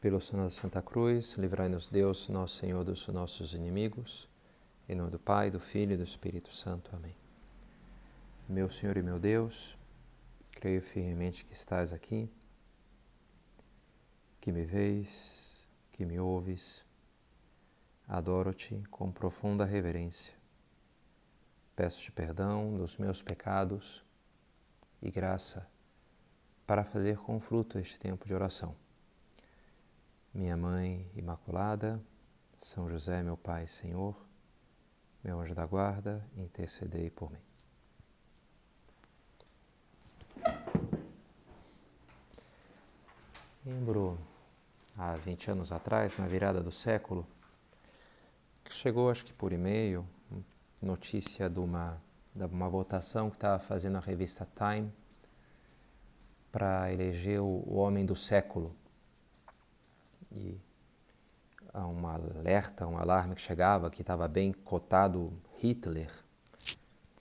Pelo sinal da Santa Cruz, livrai-nos Deus, nosso Senhor, dos nossos inimigos. Em nome do Pai, do Filho e do Espírito Santo. Amém. Meu Senhor e meu Deus, creio firmemente que estás aqui, que me vês, que me ouves. Adoro-te com profunda reverência. Peço-te perdão dos meus pecados e graça para fazer com fruto este tempo de oração. Minha Mãe Imaculada, São José, meu Pai e Senhor, meu anjo da guarda, intercedei por mim. Lembro, há 20 anos atrás, na virada do século, chegou, acho que por e-mail, notícia de uma votação que estava fazendo a revista Time para eleger o homem do século. E há um alerta, um alarme que chegava, que estava bem cotado Hitler,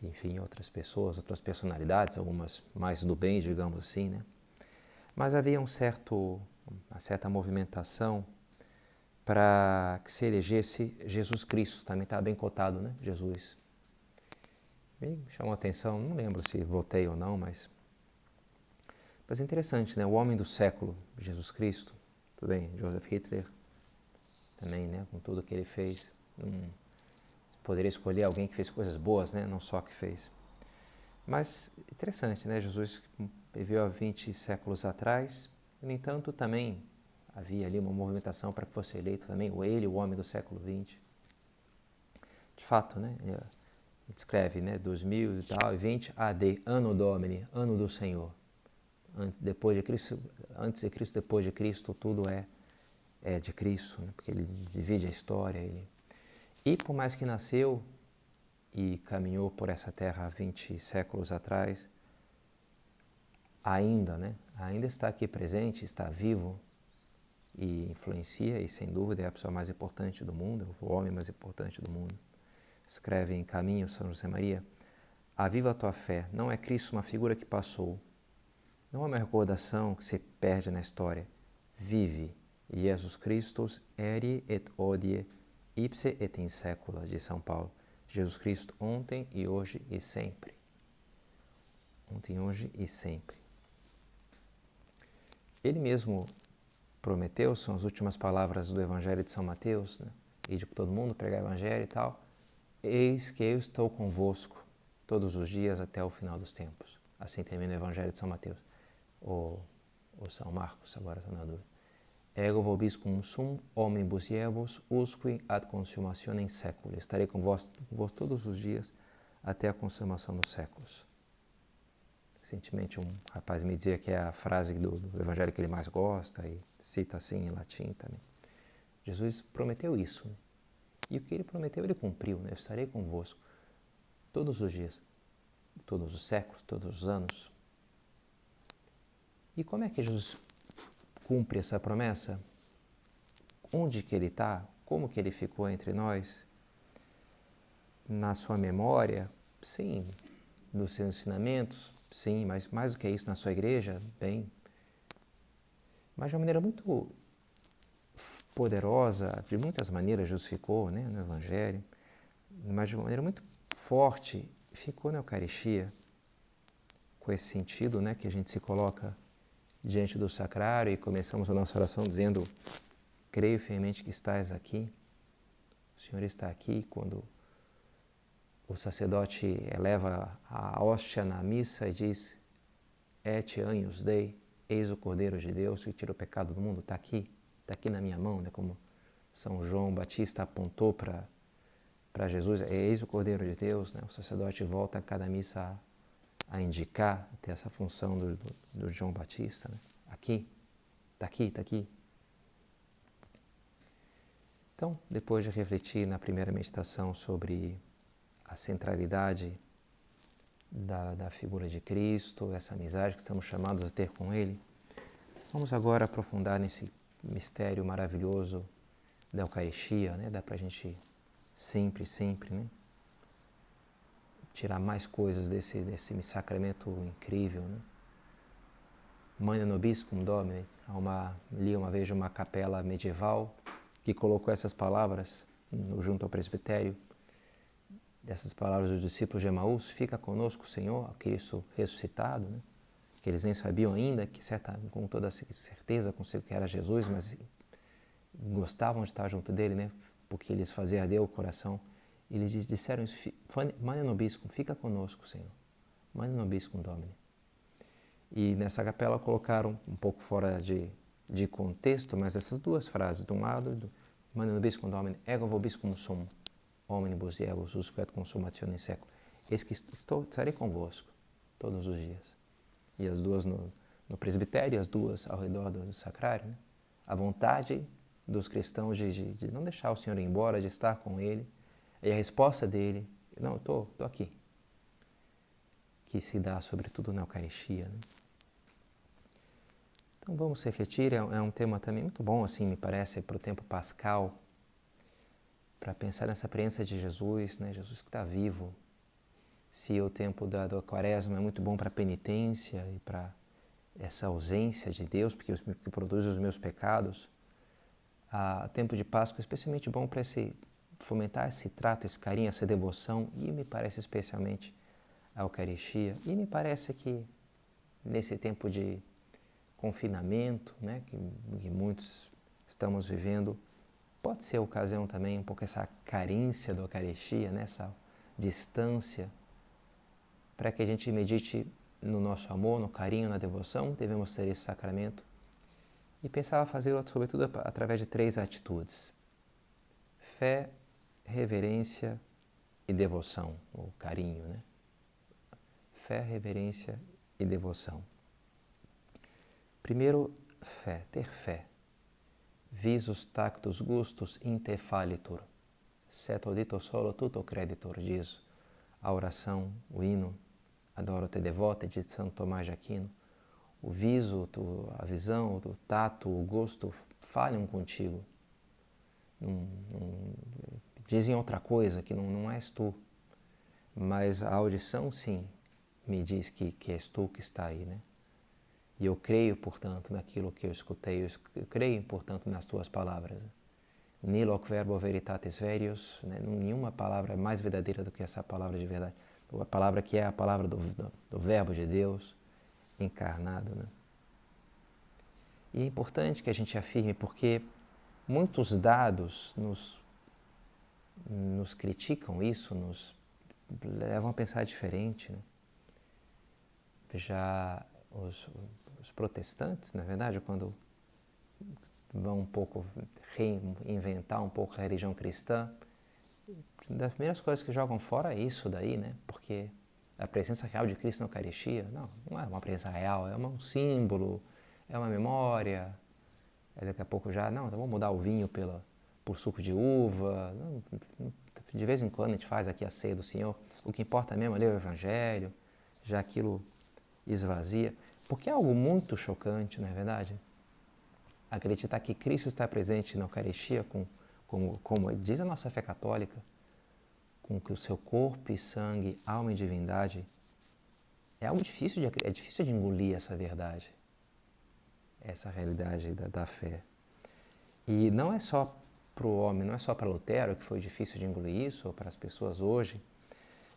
enfim, outras pessoas, outras personalidades, algumas mais do bem, digamos assim, né? Mas havia uma certa movimentação para que se elegesse Jesus Cristo, também estava bem cotado, né? Jesus. Me chamou a atenção, não lembro se votei ou não, mas é interessante, né? O homem do século, Jesus Cristo, tudo bem, Joseph Hitler também, né? Com tudo que ele fez, poderia escolher alguém que fez coisas boas, né? Não só que fez. Mas interessante, né? Jesus viveu há 20 séculos atrás, no entanto, também havia ali uma movimentação para que fosse eleito também o homem do século XX. De fato, né? Ele descreve, né? 2020 AD, Anno Domini, ano do Senhor. Antes de Cristo, depois de Cristo, tudo é de Cristo, né? Porque ele divide a história. E por mais que nasceu e caminhou por essa terra há 20 séculos atrás, ainda está aqui presente, está vivo e influencia, e sem dúvida é a pessoa mais importante do mundo, o homem mais importante do mundo. Escreve em Caminho, São José Maria: aviva a tua fé, não é Cristo uma figura que passou, não é uma recordação que se perde na história. Vive, Jesus Christus eri et hodie, ipse et in secula, de São Paulo. Jesus Cristo ontem e hoje e sempre. Ontem, hoje e sempre. Ele mesmo prometeu, são as últimas palavras do Evangelho de São Mateus, né? Ide por todo mundo, pregar o Evangelho e tal. Eis que eu estou convosco todos os dias até o final dos tempos. Assim termina o Evangelho de São Mateus. Ou São Marcos, agora estou na dúvida. Ego vobiscum sum, homem busievos, usque ad consumationem seculi. Estarei convosco todos os dias até a consumação dos séculos. Recentemente um rapaz me dizia que é a frase do Evangelho que ele mais gosta e cita assim em latim também. Jesus prometeu isso, né? E o que ele prometeu, ele cumpriu, né? Eu estarei convosco todos os dias, todos os séculos, todos os anos. E como é que Jesus cumpre essa promessa? Onde que ele está? Como que ele ficou entre nós? Na sua memória? Sim. Nos seus ensinamentos? Sim. Mas mais do que isso, na sua igreja? Bem. Mas de uma maneira muito poderosa, de muitas maneiras Jesus ficou, né, no Evangelho, mas de uma maneira muito forte ficou na Eucaristia, com esse sentido, né, que a gente se coloca diante do sacrário e começamos a nossa oração dizendo: creio firmemente que estás aqui, o Senhor está aqui. Quando o sacerdote eleva a hóstia na missa e diz: et agnus Dei, eis o Cordeiro de Deus que tira o pecado do mundo, está aqui na minha mão, né? Como São João Batista apontou para Jesus, eis o Cordeiro de Deus, né? O sacerdote volta a cada missa a indicar, ter essa função do João Batista, né? Aqui, está aqui, está aqui. Então, depois de refletir na primeira meditação sobre a centralidade da figura de Cristo, essa amizade que estamos chamados a ter com Ele, vamos agora aprofundar nesse mistério maravilhoso da Eucaristia, né? Dá para a gente sempre, né? Tirar mais coisas desse sacramento incrível, né? Magna nobiscum Domini, Li uma vez uma capela medieval que colocou essas palavras junto ao presbitério, dessas palavras dos discípulos de Emaús: fica conosco, Senhor, Cristo ressuscitado, né? Que eles nem sabiam ainda, com toda certeza que era Jesus, mas gostavam de estar junto dele, né? Porque eles faziam arder o coração. Eles disseram isso: Mane nobiscum, fica conosco, Senhor. Mane nobiscum Domine. E nessa capela colocaram, um pouco fora de contexto, mas essas duas frases. De um lado, Mane nobiscum Domine, ego vobiscum sum, omnibus diebus usque et consumatione in seculum. Eis que estarei convosco todos os dias. E as duas no presbitério, e as duas ao redor do sacrário, né? A vontade dos cristãos de não deixar o Senhor ir embora, de estar com Ele, e a resposta dele: não, eu estou aqui, que se dá sobretudo na Eucaristia, né? Então vamos refletir, é um tema também muito bom, assim, me parece, para o tempo pascal, para pensar nessa presença de Jesus, né? Jesus que está vivo. Se o tempo da Quaresma é muito bom para a penitência e para essa ausência de Deus, porque que produz os meus pecados, o tempo de Páscoa é especialmente bom para fomentar esse trato, esse carinho, essa devoção, e me parece especialmente a Eucaristia. E me parece que nesse tempo de confinamento, né, que muitos estamos vivendo, pode ser a ocasião também, um pouco essa carência da Eucaristia, né, essa distância, para que a gente medite no nosso amor, no carinho, na devoção. Devemos ter esse sacramento. E pensava fazê-lo, sobretudo, através de 3 atitudes: fé, reverência e devoção, ou carinho, né? Fé, reverência e devoção. Primeiro, fé, ter fé. Visus tactus gustus in te fallitur. Set audito solo tutto creditor, diz a oração, o hino Adoro te devote de Santo Tomás de Aquino. O viso, a visão, o tato, o gosto falham contigo. Dizem outra coisa, que não és tu. Mas a audição, sim, me diz que és tu que está aí, né? E eu creio, portanto, naquilo que eu escutei. Eu creio, portanto, nas tuas palavras. Nil hoc verbo veritatis verius, né? Nenhuma palavra é mais verdadeira do que essa palavra de verdade. A palavra que é a palavra do Verbo de Deus encarnado, né? E é importante que a gente afirme, porque muitos dados nos criticam isso, nos levam a pensar diferente, né? Já os protestantes, na verdade, quando vão um pouco reinventar um pouco a religião cristã, das primeiras coisas que jogam fora é isso daí, né? Porque a presença real de Cristo na Eucaristia, não é uma presença real, é um símbolo, é uma memória. Daqui a pouco já, então vamos mudar o vinho por suco de uva. De vez em quando a gente faz aqui a ceia do Senhor. O que importa mesmo é ler o Evangelho, já aquilo esvazia. Porque é algo muito chocante, não é verdade? Acreditar que Cristo está presente na Eucaristia, como diz a nossa fé católica, com que o seu corpo e sangue, alma e divindade, é algo difícil de engolir essa verdade, essa realidade da fé. E não é só para o homem, não é só para Lutero que foi difícil de engolir isso, ou para as pessoas hoje,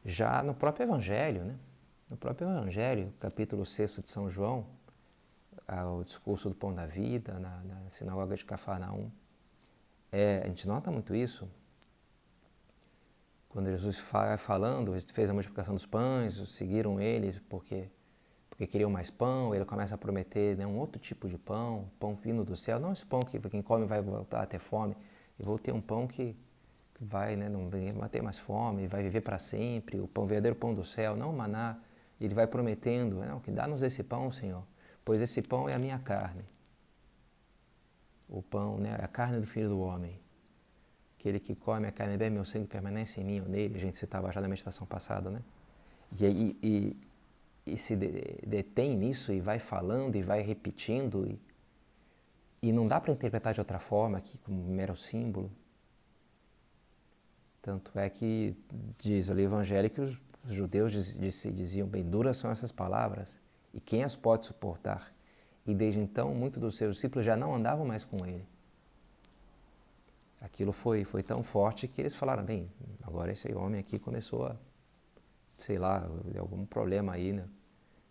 já no próprio Evangelho, né? No próprio Evangelho, capítulo 6 de São João, o discurso do pão da vida, na sinagoga de Cafarnaum, a gente nota muito isso. Quando Jesus falando, fez a multiplicação dos pães, seguiram eles porque queriam mais pão, ele começa a prometer, né, um outro tipo de pão vindo do céu, não esse pão que quem come vai voltar a ter fome, eu vou ter um pão que vai, né, não vai ter mais fome, vai viver para sempre, o verdadeiro pão do céu, não o maná. Ele vai prometendo, não, que dá-nos esse pão, Senhor, pois esse pão é a minha carne. O pão, né, é a carne do Filho do Homem. Aquele que come a carne e bebe meu sangue permanece em mim ou nele, a gente citava já na meditação passada, né? E se detém nisso e vai falando e vai repetindo e não dá para interpretar de outra forma aqui como um mero símbolo. Tanto é que diz ali o Evangelho que os judeus diziam, bem duras são essas palavras e quem as pode suportar? e desde então muitos dos seus discípulos já não andavam mais com ele. Aquilo foi tão forte que eles falaram, bem, agora esse homem aqui começou a, sei lá, algum problema aí, né?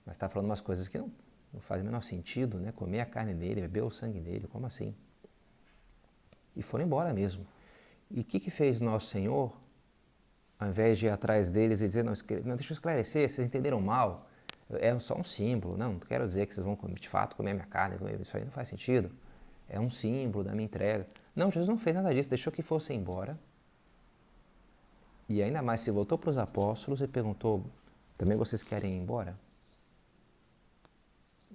Mas está falando umas coisas que não fazem o menor sentido, né? Comer a carne dele, beber o sangue dele, como assim? E foram embora mesmo. E o que fez Nosso Senhor? Ao invés de ir atrás deles e dizer, não, deixa eu esclarecer, vocês entenderam mal, é só um símbolo, não quero dizer que vocês vão de fato comer minha carne, isso aí não faz sentido, é um símbolo da minha entrega. Não, Jesus não fez nada disso, deixou que fossem embora. E ainda mais se voltou para os apóstolos e perguntou, também vocês querem ir embora?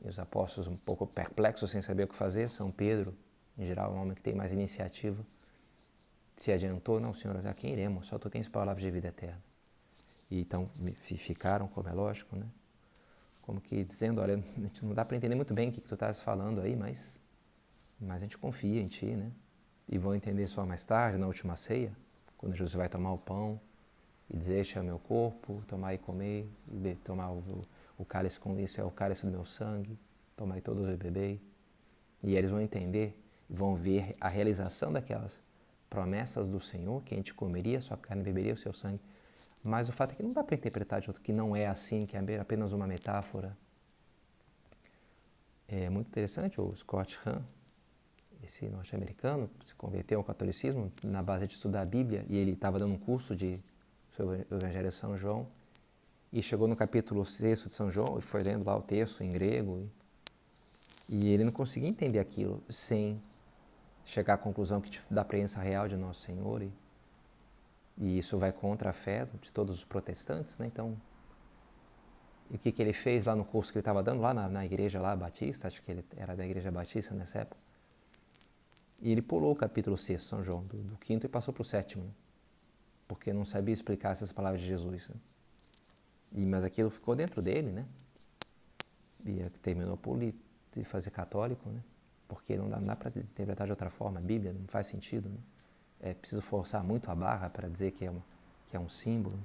E os apóstolos um pouco perplexos, sem saber o que fazer, São Pedro, em geral, é um homem que tem mais iniciativa, se adiantou, não, Senhor, a quem iremos? Só tu tens palavras de vida eterna. E então ficaram, como é lógico, né? Como que dizendo, olha, não dá para entender muito bem o que tu estás falando aí, mas a gente confia em ti, né? E vão entender só mais tarde, na última ceia, quando Jesus vai tomar o pão e dizer, este é o meu corpo, tomar e comer, e tomar o cálice com isso, é o cálice do meu sangue, tomar e todos e beber. E eles vão entender, vão ver a realização daquelas promessas do Senhor, que a gente comeria a sua carne e beberia o seu sangue. Mas o fato é que não dá para interpretar de outro, que não é assim, que é apenas uma metáfora. É muito interessante, o Scott Hahn, esse norte-americano, se converteu ao catolicismo na base de estudar a Bíblia, e ele estava dando um curso sobre o Evangelho de São João, e chegou no capítulo 6 de São João, e foi lendo lá o texto em grego, e ele não conseguia entender aquilo sem chegar à conclusão da presença real de Nosso Senhor, e isso vai contra a fé de todos os protestantes, né? Então, e o que ele fez lá no curso que ele estava dando, lá na igreja lá, Batista, acho que ele era da igreja Batista nessa época, e ele pulou o capítulo 6 de São João, do 5º e passou para o 7º, né? Porque não sabia explicar essas palavras de Jesus, né? Mas aquilo ficou dentro dele, né? E terminou por de fazer católico, né? Porque não dá para interpretar de outra forma a Bíblia, não faz sentido, né? É preciso forçar muito a barra para dizer que é um símbolo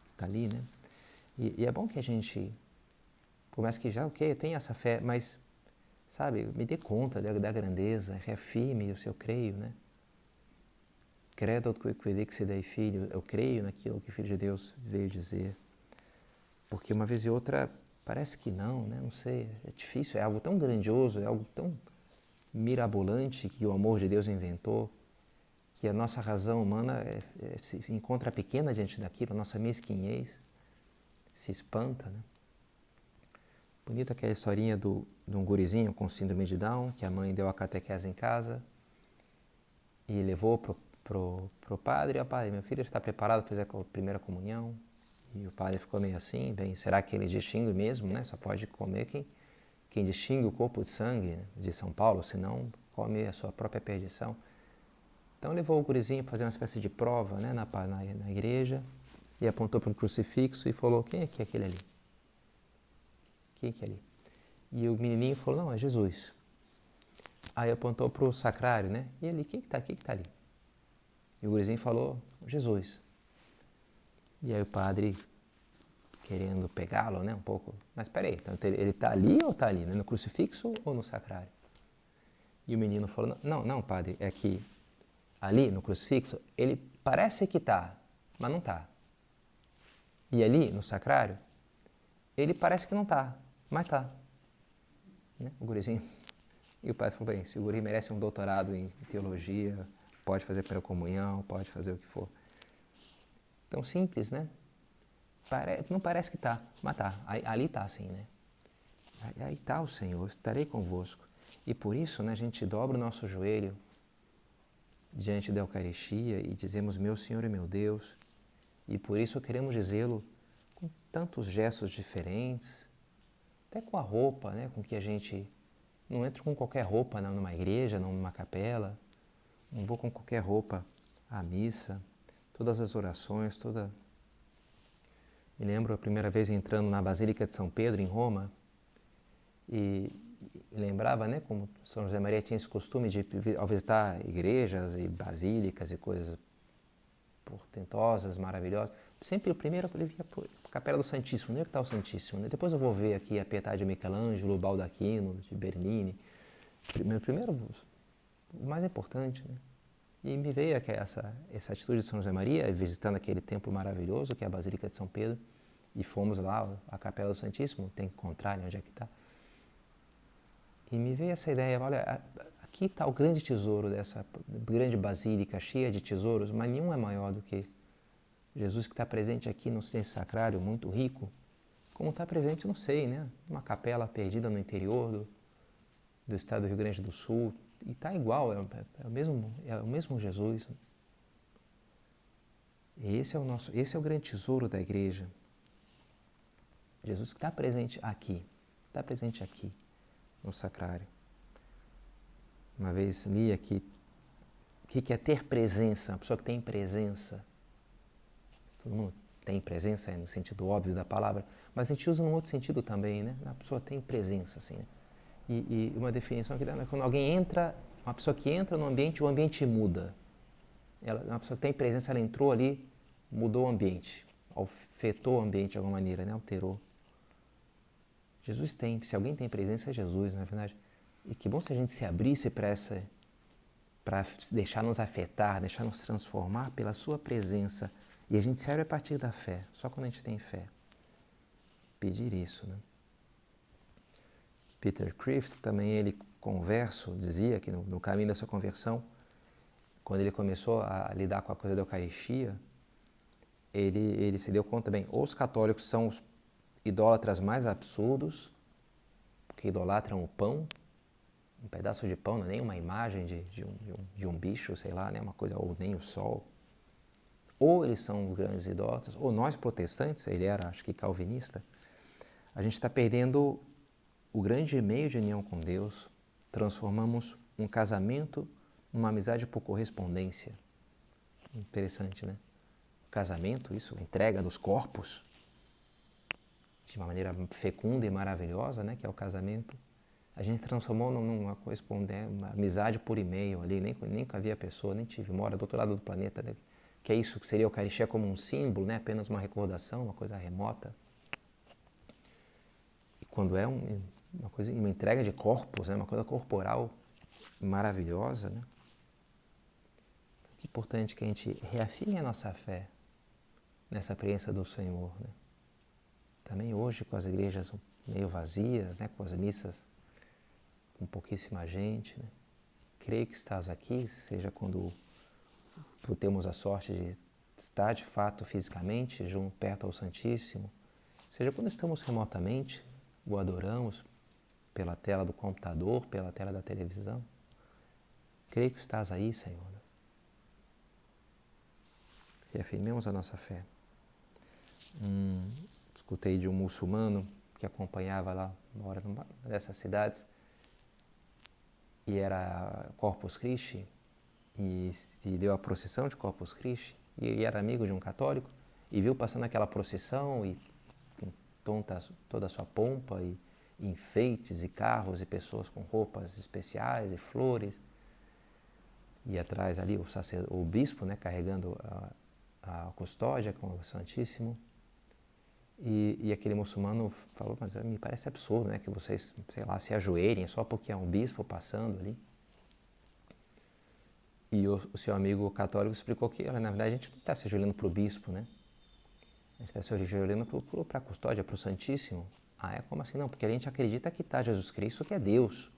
que está ali, né? E é bom que a gente, por mais que já, ok, eu tenho essa fé, mas, sabe, me dê conta da grandeza, reafirme o seu creio, né? Credo quid se dei filho, eu creio naquilo que o Filho de Deus veio dizer. Porque uma vez e outra parece que não, né? Não sei, é difícil, é algo tão grandioso, é algo tão mirabolante que o amor de Deus inventou, que a nossa razão humana se encontra pequena diante daquilo, a nossa mesquinhez se espanta, né? Bonita aquela historinha de um gurizinho com síndrome de Down, que a mãe deu a catequese em casa e levou pro padre, padre, meu filho está preparado para fazer a primeira comunhão. E o padre ficou meio assim, bem, será que ele distingue mesmo, né? Só pode comer quem distingue o corpo de sangue de São Paulo, senão come a sua própria perdição. Então levou o gurizinho para fazer uma espécie de prova, né, na igreja, e apontou para um crucifixo e falou, quem é que é aquele ali? Quem é que é ali? E o menininho falou, não, é Jesus. Aí apontou para o sacrário, né? E ele, quem que tá ali? E o gurizinho falou, Jesus. E aí o padre, querendo pegá-lo, né, um pouco, mas peraí, então ele está ali ou está ali, né, no crucifixo ou no sacrário? E o menino falou, não, padre, é que ali no crucifixo, ele parece que está, mas não está. E ali no sacrário, ele parece que não está, mas está. Né? O gurizinho. E o padre falou, bem, se o guri merece um doutorado em teologia, pode fazer pela comunhão, pode fazer o que for. Tão simples, né? Não parece que está, mas está. Ali está assim, né? Aí está o Senhor, estarei convosco. E por isso, né, a gente dobra o nosso joelho diante da Eucaristia e dizemos, meu Senhor e meu Deus. E por isso queremos dizê-lo com tantos gestos diferentes, até com a roupa, né, com que a gente não entra com qualquer roupa numa igreja, numa capela, não vou com qualquer roupa à missa, todas as orações, Me lembro a primeira vez entrando na Basílica de São Pedro, em Roma, e lembrava, né, como São José Maria tinha esse costume de, ao visitar igrejas e basílicas e coisas portentosas, maravilhosas, sempre o primeiro ele via a Capela do Santíssimo, onde é que está o Santíssimo? Né? Depois eu vou ver aqui a Pietà de Michelangelo, o Baldacchino, de Bernini. Primeiro, o mais importante, né? E me veio essa atitude de São José Maria, visitando aquele templo maravilhoso que é a Basílica de São Pedro, e fomos lá, a Capela do Santíssimo, tem que encontrar onde é que está. E me veio essa ideia, olha, aqui está o grande tesouro dessa grande basílica cheia de tesouros, mas nenhum é maior do que Jesus que está presente aqui no centro sacrário, muito rico, como está presente, não sei, né? Uma capela perdida no interior do estado do Rio Grande do Sul, e está igual, é o mesmo Jesus. E esse é o grande tesouro da igreja. Jesus que está presente aqui no sacrário. Uma vez li aqui, o que é ter presença? Uma pessoa que tem presença. Todo mundo tem presença, no sentido óbvio da palavra, mas a gente usa num outro sentido também, né? A pessoa tem presença, assim, né? E uma definição que dá, quando alguém entra, uma pessoa que entra no ambiente, o ambiente muda. Uma pessoa que tem presença, ela entrou ali, mudou o ambiente, afetou o ambiente de alguma maneira, né? Alterou. Jesus tem, se alguém tem presença é Jesus, na verdade. E que bom se a gente se abrisse para deixar nos afetar, deixar nos transformar pela sua presença. E a gente se abre a partir da fé, só quando a gente tem fé. Pedir isso, né? Peter Kreeft, também ele converso, dizia que no caminho da sua conversão, quando ele começou a lidar com a coisa da Eucaristia, ele se deu conta, bem, os católicos são os idólatras mais absurdos, porque idolatram o pão, um pedaço de pão, não é nem uma imagem de um bicho, sei lá, né, uma coisa, ou nem o sol. Ou eles são os grandes idólatras, ou nós protestantes, ele era, acho que calvinista, a gente está perdendo o grande meio de união com Deus, transformamos um casamento numa amizade por correspondência. Interessante, né? O casamento, isso, a entrega dos corpos, de uma maneira fecunda e maravilhosa, né? Que é o casamento. A gente transformou numa correspondência, uma amizade por e-mail ali, nem havia pessoa, nem tive, mora do outro lado do planeta, né? Que é isso, que seria a Eucaristia como um símbolo, né? Apenas uma recordação, uma coisa remota. E quando é uma entrega de corpos, né? Uma coisa corporal maravilhosa, né? Que importante que a gente reafirme a nossa fé nessa presença do Senhor, né? Também hoje com as igrejas meio vazias, né? Com as missas com pouquíssima gente, né? Creio que estás aqui, seja quando temos a sorte de estar de fato fisicamente perto ao Santíssimo, seja quando estamos remotamente, o adoramos pela tela do computador, pela tela da televisão. Creio que estás aí, Senhor. Reafirmemos a nossa fé. Escutei de um muçulmano que acompanhava lá, mora numa dessas cidades, e era Corpus Christi, e deu a procissão de Corpus Christi, e ele era amigo de um católico, e viu passando aquela procissão, e com toda a sua pompa, e enfeites, e carros, e pessoas com roupas especiais, e flores, e atrás ali o bispo, né, carregando a custódia com o Santíssimo. E aquele muçulmano falou, mas me parece absurdo, né, que vocês, sei lá, se ajoelhem só porque é um bispo passando ali. E o seu amigo católico explicou que, na verdade, a gente não está se ajoelhando para o bispo, né? A gente está se ajoelhando para a custódia, para o Santíssimo. Ah, é? Como assim? Não, porque a gente acredita que está Jesus Cristo, que é Deus.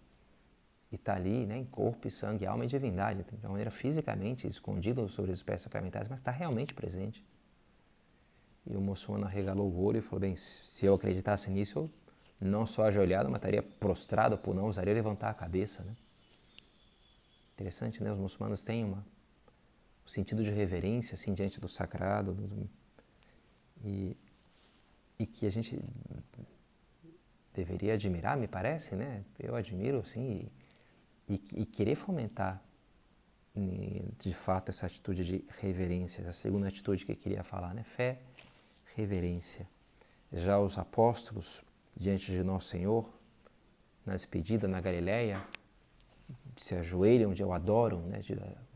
E está ali, né, em corpo e sangue, alma e divindade, de uma maneira fisicamente escondido sobre as espécies sacramentais, mas está realmente presente. E o muçulmano arregalou o olho e falou, bem, se eu acreditasse nisso, eu não só ajoelhado, mas estaria prostrado por não ousaria levantar a cabeça, né? Interessante, né? Os muçulmanos têm um sentido de reverência, assim, diante do sagrado, e que a gente deveria admirar, me parece, né? Eu admiro, assim, e querer fomentar, de fato, essa atitude de reverência, essa segunda atitude que eu queria falar, né? Fé, reverência. Já os apóstolos, diante de Nosso Senhor, na despedida na Galileia, se ajoelham, onde eu adoro, né?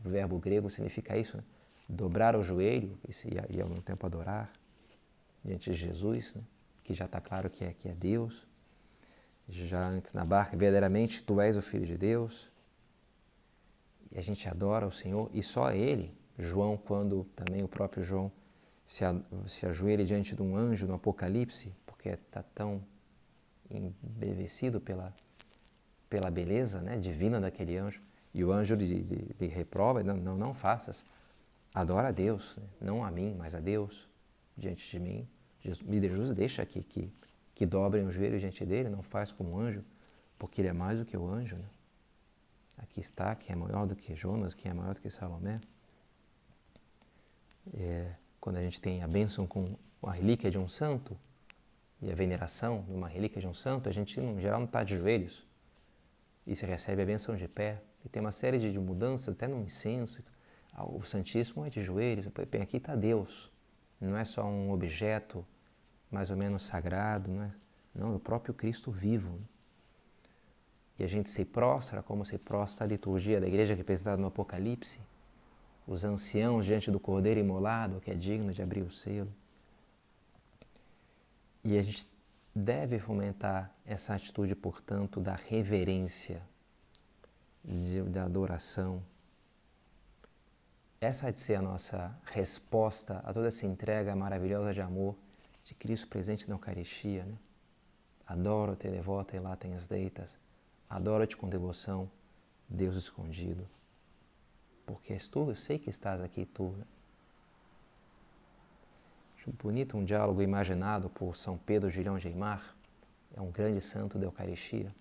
O verbo grego significa isso, né? Dobrar o joelho e ao mesmo tempo adorar. diante de Jesus, né? Que já está claro que é Deus. Já antes na barca, verdadeiramente tu és o Filho de Deus. E a gente adora o Senhor e só Ele, João, quando também o próprio João se ajoelha diante de um anjo no Apocalipse, porque está tão embevecido pela beleza, né, divina daquele anjo, e o anjo lhe reprova, não faças, adora a Deus, né, não a mim, mas a Deus diante de mim. Jesus deixa que dobrem o joelho diante dele, não faz como um anjo, porque ele é mais do que o anjo, né? Aqui está, quem é maior do que Jonas, quem é maior do que Salomé. Quando a gente tem a bênção com a relíquia de um santo, e a veneração de uma relíquia de um santo, a gente, em geral, não está de joelhos. E se recebe a bênção de pé. E tem uma série de mudanças, até no incenso. O Santíssimo é de joelhos. Bem, aqui está Deus. Não é só um objeto mais ou menos sagrado, não é? Não, é o próprio Cristo vivo. E a gente se prostra como se prostra a liturgia da igreja representada no Apocalipse. Os anciãos diante do Cordeiro imolado, que é digno de abrir o selo. E a gente deve fomentar essa atitude, portanto, da reverência, da adoração. Essa há de ser a nossa resposta a toda essa entrega maravilhosa de amor de Cristo presente na Eucaristia, né? Adoro-te, devota, e lá tens deitas. Adoro-te com devoção, Deus escondido. Porque és tu, eu sei que estás aqui, tu. Né? Acho bonito um diálogo imaginado por São Pedro Gilhão de Aimar, é um grande santo da Eucaristia,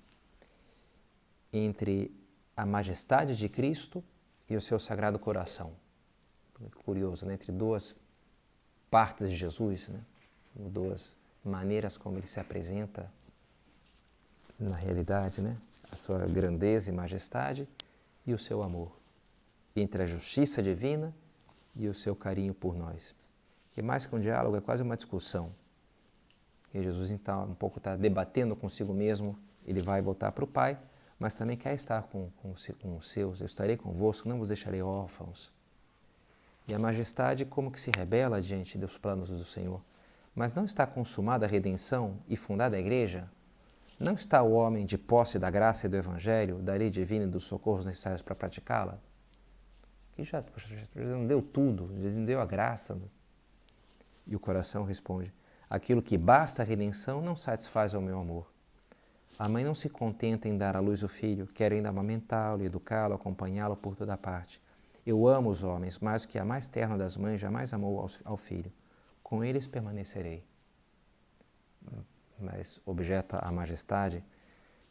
entre a majestade de Cristo e o seu Sagrado Coração. Curioso, né? Entre duas partes de Jesus, né? Duas maneiras como ele se apresenta na realidade, né? A sua grandeza e majestade e o seu amor. Entre a justiça divina e o seu carinho por nós. E mais que um diálogo, é quase uma discussão. E Jesus, então, um pouco está debatendo consigo mesmo, ele vai voltar para o Pai, mas também quer estar com os seus. Eu estarei convosco, não vos deixarei órfãos. E a majestade como que se rebela diante dos planos do Senhor. Mas não está consumada a redenção e fundada a igreja? Não está o homem de posse da graça e do Evangelho, da lei divina e dos socorros necessários para praticá-la? Que já não deu tudo, já não deu a graça. E o coração responde, aquilo que basta a redenção não satisfaz ao meu amor. A mãe não se contenta em dar à luz o filho, quer ainda amamentá-lo, educá-lo, acompanhá-lo por toda parte. Eu amo os homens, mais do que a mais terna das mães jamais amou ao filho. Com eles permanecerei. Mas objeta a majestade,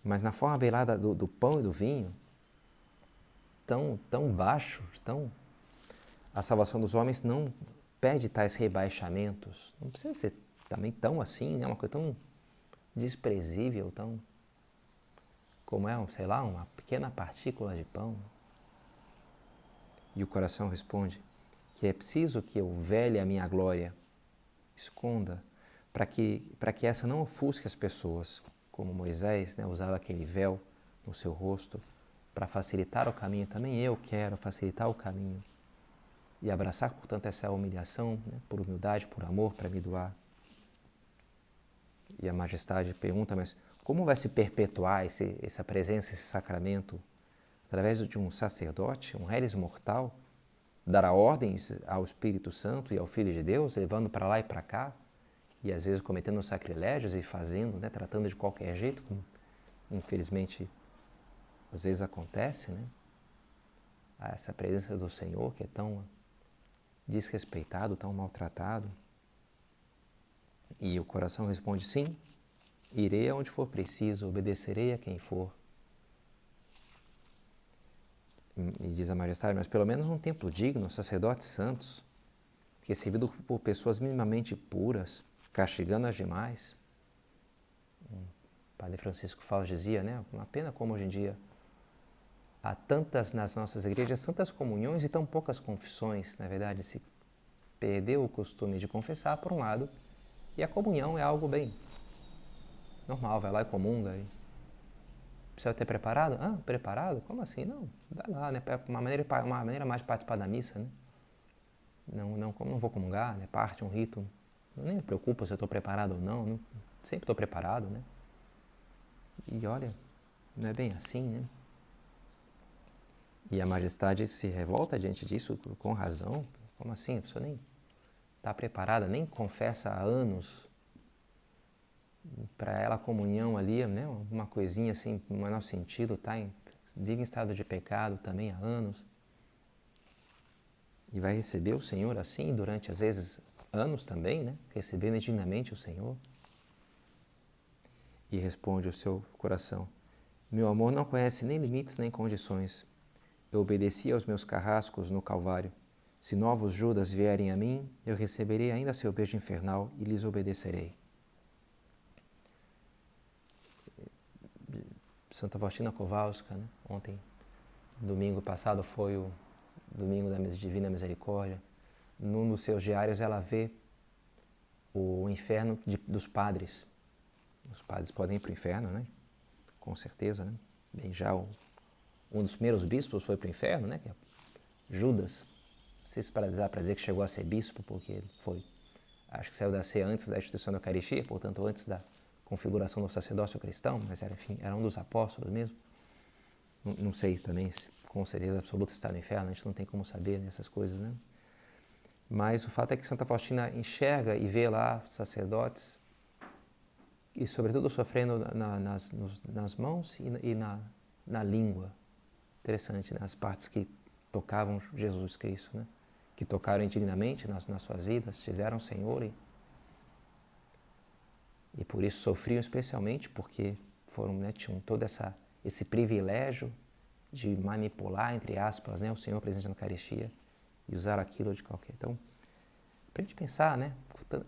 mas na forma velada do pão e do vinho, tão baixo, a salvação dos homens não pede tais rebaixamentos. Não precisa ser também tão assim, né? Uma coisa tão desprezível, tão como sei lá, uma pequena partícula de pão. E o coração responde que é preciso que eu vele a minha glória, esconda, para que essa não ofusque as pessoas, como Moisés, né, usava aquele véu no seu rosto para facilitar o caminho. Também eu quero facilitar o caminho e abraçar, portanto, essa humilhação, né, por humildade, por amor, para me doar. E a majestade pergunta, mas como vai se perpetuar essa presença, esse sacramento? Através de um sacerdote, um reles mortal, dará ordens ao Espírito Santo e ao Filho de Deus, levando para lá e para cá, e às vezes cometendo sacrilégios e fazendo, né, tratando de qualquer jeito, como infelizmente às vezes acontece, né? Essa presença do Senhor que é tão desrespeitado, tão maltratado. E o coração responde, sim, irei aonde for preciso, obedecerei a quem for. E diz a majestade, mas pelo menos um templo digno, sacerdotes santos, recebido por pessoas minimamente puras, castigando as demais. O Padre Francisco Fausto dizia, né? Uma pena como hoje em dia há tantas nas nossas igrejas, tantas comunhões e tão poucas confissões. Na verdade, se perdeu o costume de confessar, por um lado, e a comunhão é algo bem normal, vai lá e comunga. Precisa ter preparado? Ah, preparado? Como assim? Não, vai lá, né? Uma maneira mais de participar da missa, né? Não vou comungar, né? Parte, um rito nem me preocupa se eu estou preparado ou não, sempre estou preparado, né? E olha, não é bem assim, né? E a majestade se revolta diante disso com razão. Como assim? A pessoa nem está preparada, nem confessa há anos. Para ela a comunhão ali, né? Uma coisinha assim, no menor sentido, vive em estado de pecado também há anos. E vai receber o Senhor assim, durante às vezes anos também, né? Recebendo indignamente o Senhor. E responde o seu coração: meu amor não conhece nem limites nem condições. Eu obedeci aos meus carrascos no Calvário. Se novos Judas vierem a mim, eu receberei ainda seu beijo infernal e lhes obedecerei. Santa Faustina Kowalska, né? Ontem, domingo passado, foi o domingo da Divina Misericórdia. Num dos seus diários ela vê o inferno dos padres. Os padres podem ir para o inferno, né? Com certeza, né? Bem, já um dos primeiros bispos foi para o inferno, né? Que é Judas. Não sei se para dizer que chegou a ser bispo, porque ele foi. Acho que saiu da Sé antes da instituição da Eucaristia, portanto antes da configuração do sacerdócio cristão, mas era, enfim, era um dos apóstolos mesmo. Não sei também se com certeza absoluta está no inferno, a gente não tem como saber nessas coisas, né? Mas o fato é que Santa Faustina enxerga e vê lá sacerdotes e sobretudo sofrendo nas mãos e na língua. Interessante, né? As partes que tocavam Jesus Cristo, né? Que tocaram indignamente nas suas vidas, tiveram o Senhor e por isso sofriam especialmente porque foram, né, tinham todo esse privilégio de manipular, entre aspas, né, o Senhor presente na Eucaristia e usar aquilo de qualquer. Então, para a gente pensar, né,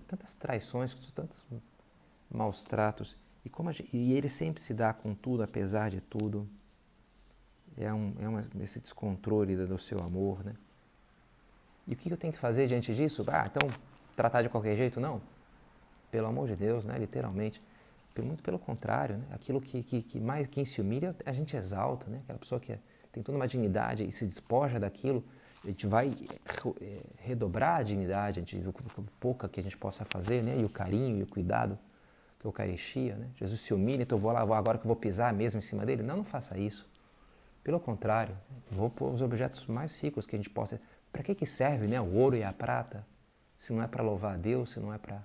tantas traições, tantos maus tratos, e ele sempre se dá com tudo, apesar de tudo. Esse descontrole do seu amor, né? E o que eu tenho que fazer diante disso? Então, tratar de qualquer jeito? Não. Pelo amor de Deus, né? Literalmente. Muito pelo contrário, né? Aquilo quem se humilha, a gente exalta, né? Aquela pessoa que tem toda uma dignidade e se despoja daquilo, a gente vai redobrar a dignidade, o pouca que a gente possa fazer, né? E o carinho e o cuidado que a Eucaristia, né? Jesus se humilha, então eu vou lá, agora que eu vou pisar mesmo em cima dele. Não faça isso. Pelo contrário, vou pôr os objetos mais ricos que a gente possa. Para que serve, né, o ouro e a prata? Se não é para louvar a Deus, se não é para.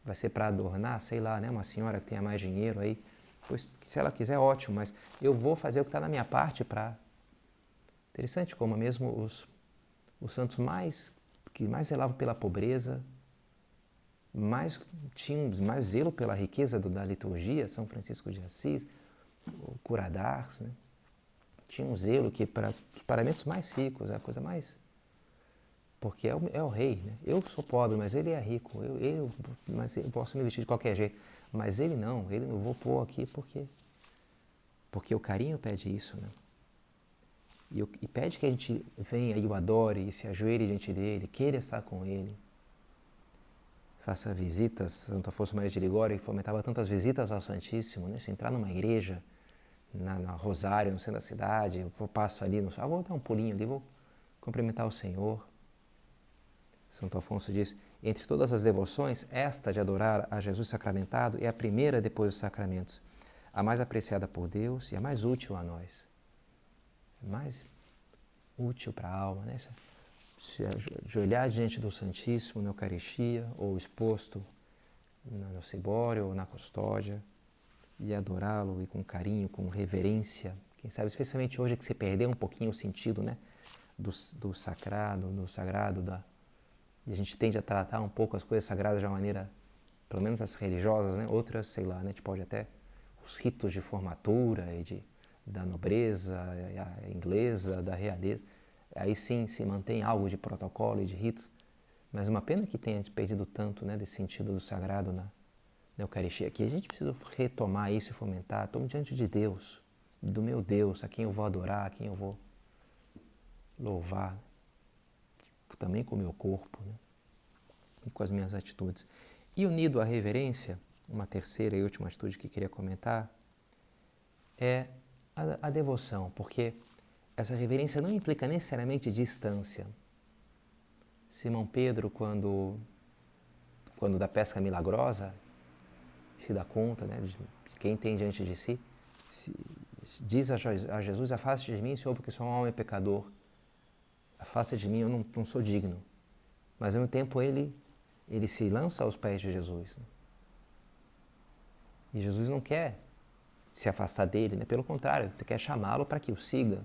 Vai ser para adornar, sei lá, né, uma senhora que tenha mais dinheiro aí. Pois, se ela quiser, ótimo, mas eu vou fazer o que está na minha parte para. Interessante como mesmo os santos que mais zelavam pela pobreza, tinham mais zelo pela riqueza da liturgia, São Francisco de Assis, o Cura d'Ars, né? Tinha um zelo que para os paramentos mais ricos, é a coisa mais... Porque é o rei, né? Eu sou pobre, mas ele é rico, mas eu posso me vestir de qualquer jeito. Mas ele não vou pôr aqui porque o carinho pede isso, né? E pede que a gente venha e o adore, e se ajoelhe diante dele, queira estar com ele. Faça visitas, Santa Afonso Maria de Ligório, que fomentava tantas visitas ao Santíssimo, né? Se entrar numa igreja, na Rosário, no centro da cidade, eu passo ali, vou dar um pulinho ali, vou cumprimentar o Senhor. Santo Afonso diz, entre todas as devoções, esta de adorar a Jesus sacramentado é a primeira depois dos sacramentos, a mais apreciada por Deus e a mais útil a nós. Mais útil para a alma, né? Se ajoelhar diante do Santíssimo na Eucaristia, ou exposto no cibório ou na custódia, e adorá-lo e com carinho, com reverência. Quem sabe, especialmente hoje que se perdeu um pouquinho o sentido, né, do sagrado, e a gente tende a tratar um pouco as coisas sagradas de uma maneira, pelo menos as religiosas, né, outras, sei lá, né, a gente pode até os ritos de formatura e da nobreza a inglesa, da realeza, aí sim se mantém algo de protocolo e de ritos, mas uma pena que tenha perdido tanto, né, desse sentido do sagrado na Eucaristia, que a gente precisa retomar isso e fomentar. Estou diante de Deus, do meu Deus, a quem eu vou adorar, a quem eu vou louvar, também com o meu corpo, né? E com as minhas atitudes. E unido à reverência, uma terceira e última atitude que queria comentar é a devoção, porque essa reverência não implica necessariamente distância. Simão Pedro, quando quando da pesca milagrosa, se dá conta, né, de quem tem diante de si, diz a Jesus, afaste de mim, Senhor, porque sou um homem pecador. Afaste de mim, eu não sou digno. Mas, ao mesmo tempo, ele se lança aos pés de Jesus. E Jesus não quer se afastar dele, né? Pelo contrário, ele quer chamá-lo para que o siga.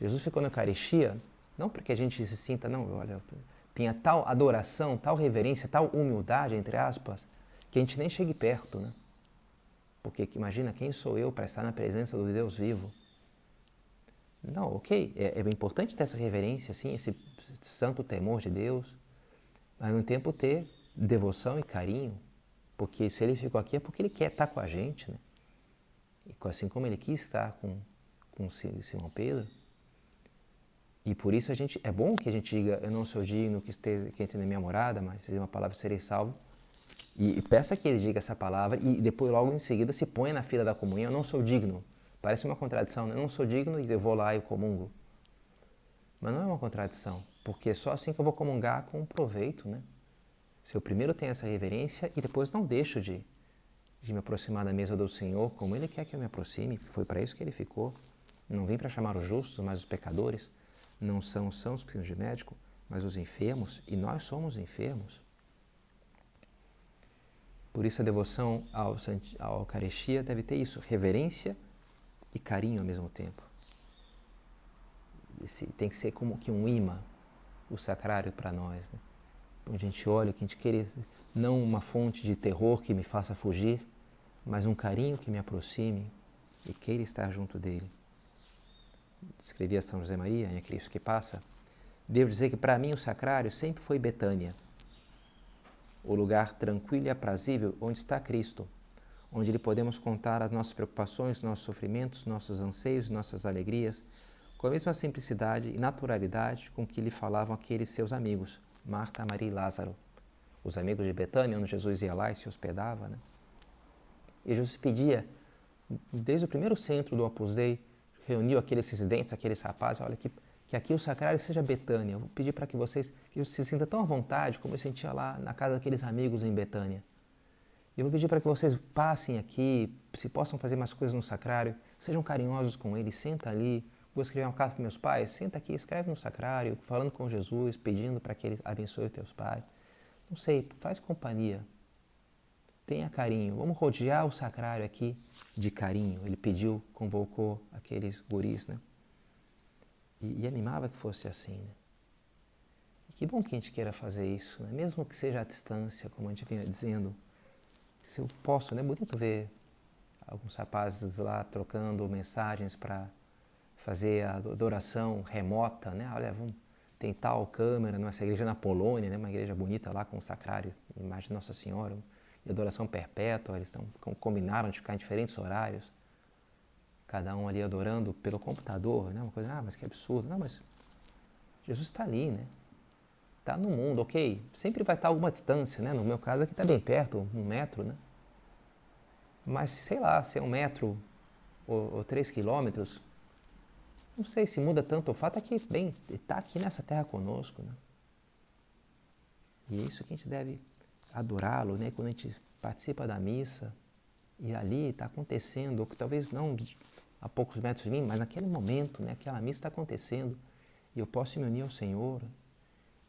Jesus ficou na Eucaristia, não porque a gente se sinta, não, olha, tenha tal adoração, tal reverência, tal humildade, entre aspas, que a gente nem chegue perto, né? Porque imagina, quem sou eu para estar na presença do Deus vivo? Não, ok, é importante ter essa reverência, sim, esse santo temor de Deus, mas, no tempo, ter devoção e carinho, porque se ele ficou aqui é porque ele quer estar com a gente, né? E assim como ele quis estar com Simão Pedro. E por isso é bom que a gente diga, eu não sou digno que entre na minha morada, mas se uma palavra serei salvo. E peça que ele diga essa palavra e depois logo em seguida se ponha na fila da comunhão, eu não sou digno. Parece uma contradição, né? Eu não sou digno e eu vou lá e comungo. Mas não é uma contradição, porque é só assim que eu vou comungar com proveito, né? Se eu primeiro tenho essa reverência e depois não deixo de me aproximar da mesa do Senhor como Ele quer que eu me aproxime, foi para isso que Ele ficou. Não vim para chamar os justos, mas os pecadores. Não são os sãos que precisam de médico, mas os enfermos, e nós somos enfermos. Por isso a devoção à Eucaristia deve ter isso, reverência e carinho ao mesmo tempo. Tem que ser como que um imã, o sacrário para nós, né? Onde a gente olha, que a gente queira, não uma fonte de terror que me faça fugir, mas um carinho que me aproxime e queira estar junto dele. Escrevia São José Maria, em A Cristo que Passa, devo dizer que para mim o sacrário sempre foi Betânia, o lugar tranquilo e aprazível onde está Cristo, onde lhe podemos contar as nossas preocupações, nossos sofrimentos, nossos anseios, nossas alegrias, com a mesma simplicidade e naturalidade com que lhe falavam aqueles seus amigos, Marta, Maria e Lázaro, os amigos de Betânia, onde Jesus ia lá e se hospedava, né? E Jesus pedia, desde o primeiro centro do Opus Dei, reuniu aqueles residentes, aqueles rapazes, olha, que aqui o sacrário seja Betânia. Eu vou pedir para que vocês se sintam tão à vontade como eu sentia lá na casa daqueles amigos em Betânia. Eu vou pedir para que vocês passem aqui, se possam fazer mais coisas no sacrário, sejam carinhosos com ele, senta ali. Vou escrever uma carta para meus pais, senta aqui, escreve no sacrário, falando com Jesus, pedindo para que ele abençoe os teus pais. Não sei, faz companhia. Tenha carinho. Vamos rodear o sacrário aqui de carinho. Ele pediu, convocou aqueles guris, né? E animava que fosse assim, né? E que bom que a gente queira fazer isso, né? Mesmo que seja à distância, como a gente vinha dizendo. Se eu posso, né? É bonito ver alguns rapazes lá trocando mensagens para fazer a adoração remota, né? Olha, tem tal câmera nessa igreja na Polônia, né? Uma igreja bonita lá com o sacrário, imagem de Nossa Senhora, de adoração perpétua, eles combinaram de ficar em diferentes horários, cada um ali adorando pelo computador, né? Uma coisa, mas que absurdo. Não, mas Jesus está ali, né? Está no mundo, ok? Sempre vai estar a alguma distância, né? No meu caso aqui está bem perto, 1 metro, né? Mas, sei lá, se é 1 metro ou 3 quilômetros, não sei se muda tanto. O fato é que, bem, está aqui nessa terra conosco, né? E é isso que a gente deve adorá-lo, né? Quando a gente participa da missa e ali está acontecendo, ou que talvez não a poucos metros de mim, mas naquele momento, né? Aquela missa está acontecendo e eu posso me unir ao Senhor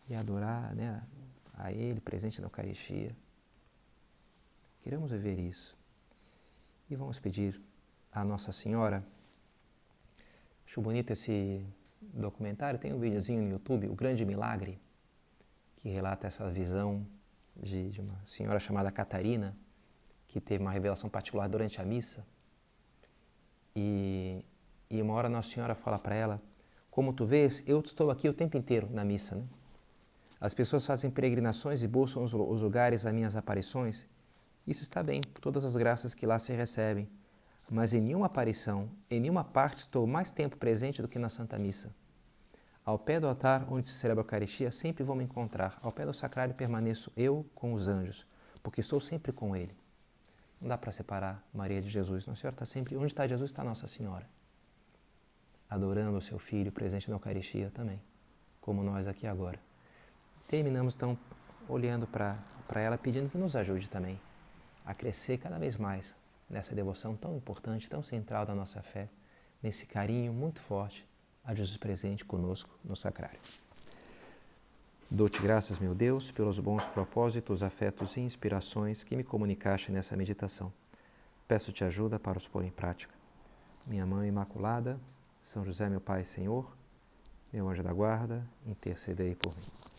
e adorar, né? A Ele presente na Eucaristia. Queremos viver isso. E vamos pedir à Nossa Senhora. Acho bonito esse documentário, tem um videozinho no YouTube, O Grande Milagre, que relata essa visão de uma senhora chamada Catarina, que teve uma revelação particular durante a missa. E uma hora Nossa Senhora fala para ela, como tu vês, eu estou aqui o tempo inteiro na missa, né? As pessoas fazem peregrinações e buscam os lugares das minhas aparições. Isso está bem, todas as graças que lá se recebem. Mas em nenhuma aparição, em nenhuma parte estou mais tempo presente do que na Santa Missa. Ao pé do altar onde se celebra a Eucaristia, sempre vou me encontrar. Ao pé do sacrário permaneço eu com os anjos, porque estou sempre com Ele. Não dá para separar Maria de Jesus. Nossa Senhora está sempre... Onde está Jesus, está Nossa Senhora. Adorando o seu Filho presente na Eucaristia também, como nós aqui agora. Terminamos então olhando para ela, pedindo que nos ajude também a crescer cada vez mais nessa devoção tão importante, tão central da nossa fé, nesse carinho muito forte a Jesus presente conosco no sacrário. Dou-te graças, meu Deus, pelos bons propósitos, afetos e inspirações que me comunicaste nessa meditação. Peço-te ajuda para os pôr em prática. Minha Mãe Imaculada, São José, meu Pai e Senhor, meu anjo da guarda, intercedei por mim.